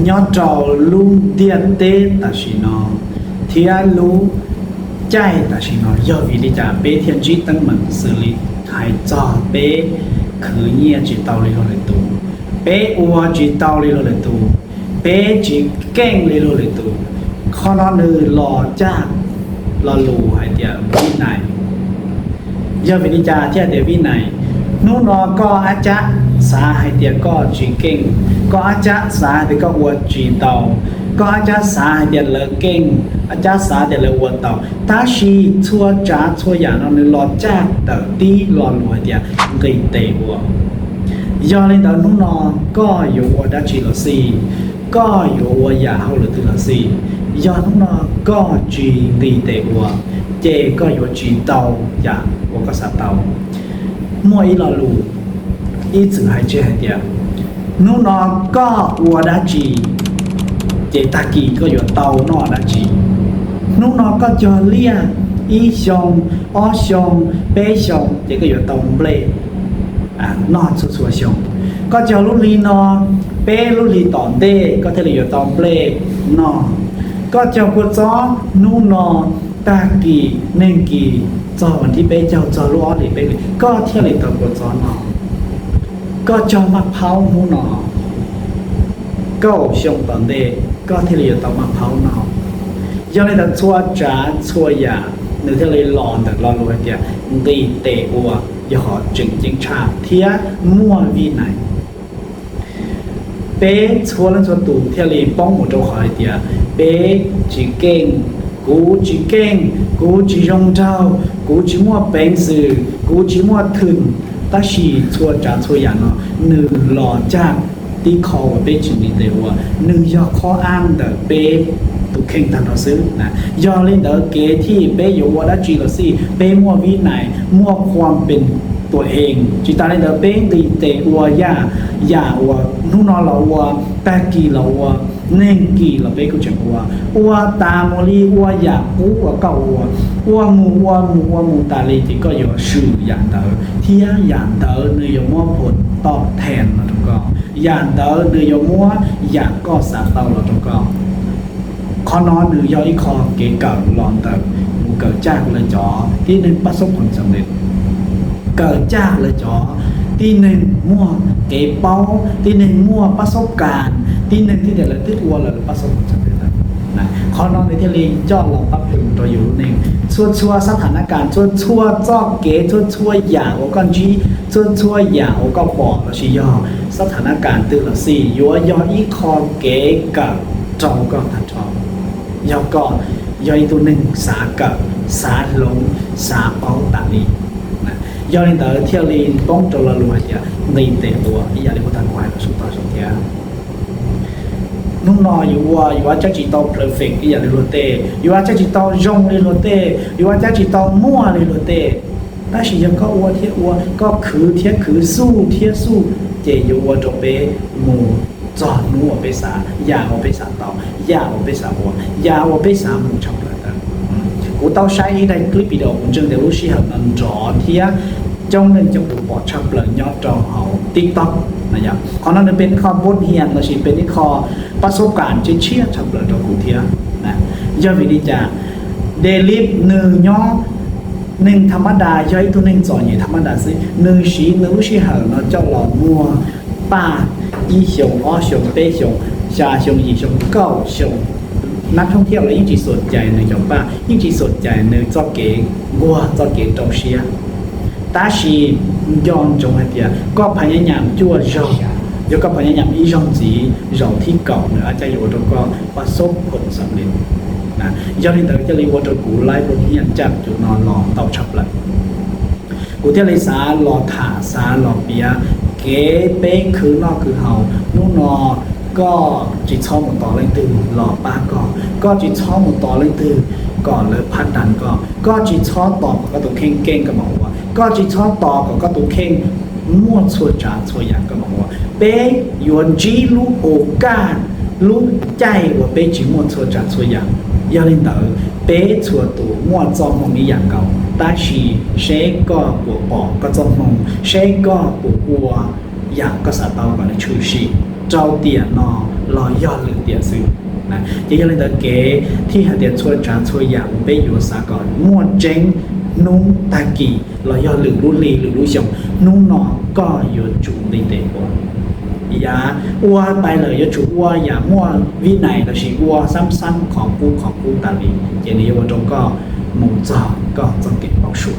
nhớ trò luôn tiền tế ta chỉ nó thiên lú chạy ta chỉ nó do vì lý trả bé thiên trí tăng mình xử lý hay cho bé khử nhia chỉ tàu lý rồi tù bé ua chỉ tàu lý rồi tù bé chỉ keng lý rồi tù khó nó nữ lò cha lò lù hay tiệt vi này do vì lý trả theo để vi này nô nó có á cha xã hay tiệt có chỉ keng có á cha xã thì có ua chỉ tàu có á cha xã hay tiệt lỡ keng á cha xã tiệt lỡ ua tàu ta chỉ chua cha chua giả nó nữ lò cha tờ tí lò lù hay tiệt gây tệ ua do lên đó nô nó cóอยู่ua đã chỉ là gì cóอยู่ua giả hậu là từ là gì do nô nó có chỉ gây tệ ua chê cóอยู่chỉ tàu giả ua có xã tàu mua ý lò lù ý chữ hay chê hay tiệt nô nó có ua đã chỉ chế ta kỳ cóอยู่tàu nó đã chỉ nô nó có cho lia ý xong ó xong bé xong chế cóอยู่tàu ble nó xua xua xong có cho lúc li nó bé lúc li tòn đê có thể làอยู่tàu ble nó có cho cô chó nô nó ta kỳ nên kỳ choวันที่bé cho lúc ó thì bé có theo là tàu cô chó nó có cho mặt pháo nô nó câu xong tòn đê có thể là tàu mặt pháo nó do nên là chua trả chua giả nếu thế là lòn được lòn luôn kìa đi tệ ua do họ chỉnh chính trà thía mua vi này bé chua lên chua tủ theo là bóng một chỗ hỏi kìa bé chỉ kênh cú chỉ rong trâu cú chỉ mua bánh sử cú chỉ mua thừng ta chỉ chua trả chua giả nó nửa lò chạc tí khó và bé chỉnh đi tệ ua nửa do khó ăn được bé tụ kênh thằng nó xứ do lên đó kếที่เป้อยู่ว่าได้จีละสิเป้มั่ววินัยมั่วความเป็นตัวเองจีตาlên đóเป้ตีเตะวัวย่าวัวนู่นนอเราวัวแปกีเราวัวเน่งกีเราเป้ก็จะวัวตาโมลีวัวย่าปูวัวเก่าวัวมูตาลีที่ก็อยู่ชื่ออย่างเดิมที่อย่างเดิมเนื้อมั่วผลตอบแทนเราทุกคนอย่างเดิมเนื้อมั่วอย่างก็สาเตาเราทุกคนข้อนอนหรือย่อยคอเก๋เก่าลอนเติมเกิดจากเลยจ๋อที่หนึ่งประสบผลสำเร็จเกิดจากเลยจ๋อที่หนึ่งมั่วเก๋เป้าที่หนึ่งมั่วประสบการณ์ที่หนึ่งที่เดี๋ยวเราติดวัวเราประสบผลสำเร็จนะข้อนอนในที่เรียนจอดเราปั๊บถึงตัวอยู่หนึ่งชั่วสถานการณ์ชั่วจอกเก๋ชั่วอย่างโอกันจีชั่วอย่างโอก็ปอดเราชี้ย่อสถานการณ์ตื่นเราสี่ยัวยออีคอเก๋กับจอก็ทันจอยอก็ย่อยตัวหนึ่งสากับสาลงสาเป้าตาลีนะย่อยแต่เที่ยวลีป้องโจรลวยเนี่ยในเตะตัวอีอย่างที่พุทธควายสุตตาสุเทียนุ่งนออยู่ว่าจะจีโต perfect อีอย่างที่โรเตอยู่ว่าจะจีโตยงเลยโรเตอยู่ว่าจะจีโตมั่วเลยโรเตแต่สิยังก็วัวเทียวัวก็คือเทียคือสู้เทียสู้เจอยู่ว่าจบเปมู จอดนู้นไปสาอย่าเอาไปสาเตาอย่าเอาไปสาหัวอย่าเอาไปสาหมูชอบเลยนะกูเตาใช้ในคลิปวิดีโอผมจึงได้รู้สิครับนั่นจอเทียtrong nên trong bộ bỏ chập lời nhớ trò hậu TikTok này nhá còn nóเป็นข้อบทเรียนเราสิเป็นที่ข้อประสบการณ์เชี่ยชับเลยดอกกูเทียนะย่อวิธีจากเดลิฟหนึ่งย่อหนึ่งธรรมดาย่อยตัวหนึ่งจออย่างธรรมดาสิหนึ่งสีหนึ่งสีเหรอเนาะเจ้าหล่อมัวป้าอีชงอ้อชงเป้ชงชาชงอีชงเก้าชงนักท่องเที่ยวเลยยิ่งจีสนใจในจอป้ายิ่งจีสนใจในจอเก๋บัวจอเก๋จงเชียตาชีย้อนจงให้เดียก็พยายามจั่วเราแล้วก็พยายามอีจงจีเราที่เก่าเนี่ยอาจจะอยู่ตรงก็ประสบผลสำเร็จนะย้อนที่แต่จะเรียกว่าตัวกูไล่บนเฮียนจับจุดนอนรอเต่าฉับเลยกูเที่ยวเลยสาหล่อถาสาหล่อเปียเก๋เป้คือนอกคือเฮานู่นนอก็จิตชอบหมดต่อเลยตื่นหล่อป้าก็จิตชอบหมดต่อเลยตื่นก่อนเลยพัดดันก็จิตชอบต่อก็ตัวเข่งเก่งกับหมอว่าก็จิตชอบต่อก็ตัวเข่งมั่วชั่วจ่าชั่วอย่างกับหมอว่าเป้ยวนจีรู้โอกาสรู้ใจว่าเป้จีมั่วชั่วจ่าชั่วอย่างยาลินเตอร์เป้ชั่วตัวมั่วจอมมองนี้อย่างเก่าตาชีเชก็ปวดปอกก็จอมมองเชก็ปวดวัวอย่างก็สาเตาก่อนในชูชี เจ้าเตียนนอรอยอดหรือเตียซื้อนะยิ่งเลยแต่เก๋ที่หาเตียนช่วยจานช่วยอย่างไปอยู่สากลมั่วเจ๊งนุ่งตากีรอยอดหรือรุ่นลีหรือรุ่นชงนุ่งนอก็อยู่จุ่มในเตะบัวอย่าอ้วนไปเลยอย่าจุอ้วนอย่ามั่ววินัยแต่ชีอ้วนซ้ำๆของกูตาลีอย่างนี้ว่าจงก็มุ่งจ่อก็จงเก็บเอาชัว